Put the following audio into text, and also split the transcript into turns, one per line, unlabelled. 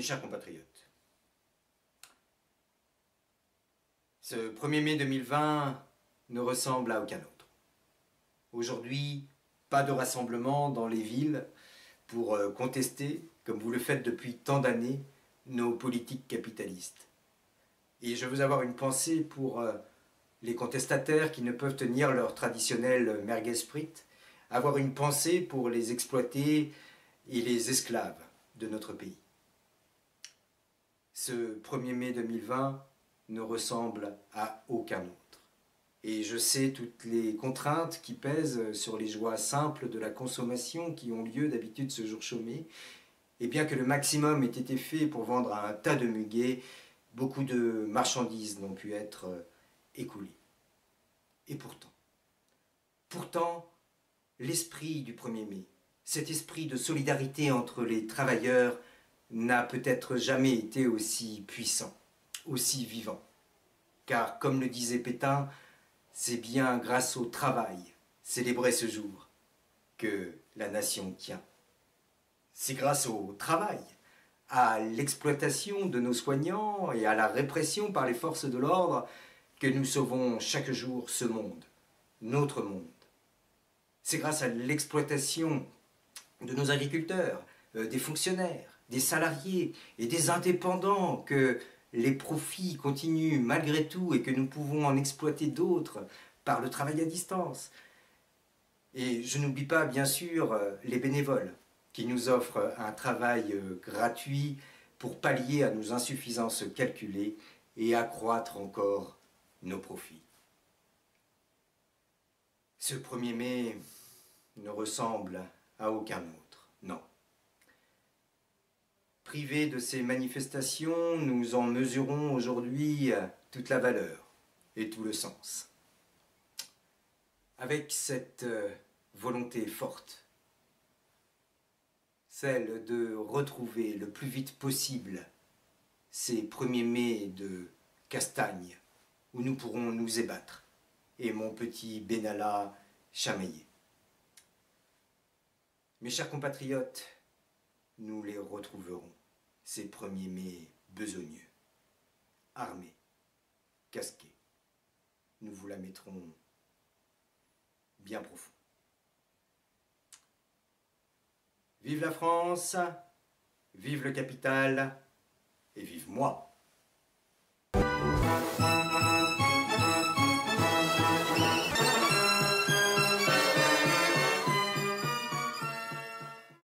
chers compatriotes, ce 1er mai 2020 ne ressemble à aucun autre. Aujourd'hui, pas de rassemblement dans les villes pour contester, comme vous le faites depuis tant d'années, nos politiques capitalistes. Et je veux avoir une pensée pour les contestataires qui ne peuvent tenir leur traditionnel merguez frites, avoir une pensée pour les exploités et les esclaves de notre pays. Ce 1er mai 2020 ne ressemble à aucun autre. Et je sais toutes les contraintes qui pèsent sur les joies simples de la consommation qui ont lieu d'habitude ce jour chômé. Et bien que le maximum ait été fait pour vendre un tas de muguets, beaucoup de marchandises n'ont pu être écoulées. Et pourtant, l'esprit du 1er mai, cet esprit de solidarité entre les travailleurs, n'a peut-être jamais été aussi puissant, aussi vivant. Car, comme le disait Pétain, c'est bien grâce au travail, célébré ce jour, que la nation tient. C'est grâce au travail, à l'exploitation de nos soignants et à la répression par les forces de l'ordre que nous sauvons chaque jour ce monde, notre monde. C'est grâce à l'exploitation de nos agriculteurs, des fonctionnaires, des salariés et des indépendants que les profits continuent malgré tout et que nous pouvons en exploiter d'autres par le travail à distance. Et je n'oublie pas bien sûr les bénévoles qui nous offrent un travail gratuit pour pallier à nos insuffisances calculées et accroître encore nos profits. Ce 1er mai ne ressemble à aucun autre, non. Privés de ces manifestations, nous en mesurons aujourd'hui toute la valeur et tout le sens. Avec cette volonté forte, celle de retrouver le plus vite possible ces 1er mai de castagne où nous pourrons nous ébattre et mon petit Benalla chamailler. Mes chers compatriotes, nous les retrouverons, ces 1er mai besogneux, armés, casqués. Nous vous la mettrons bien profond. Vive la France, vive le capital et vive moi!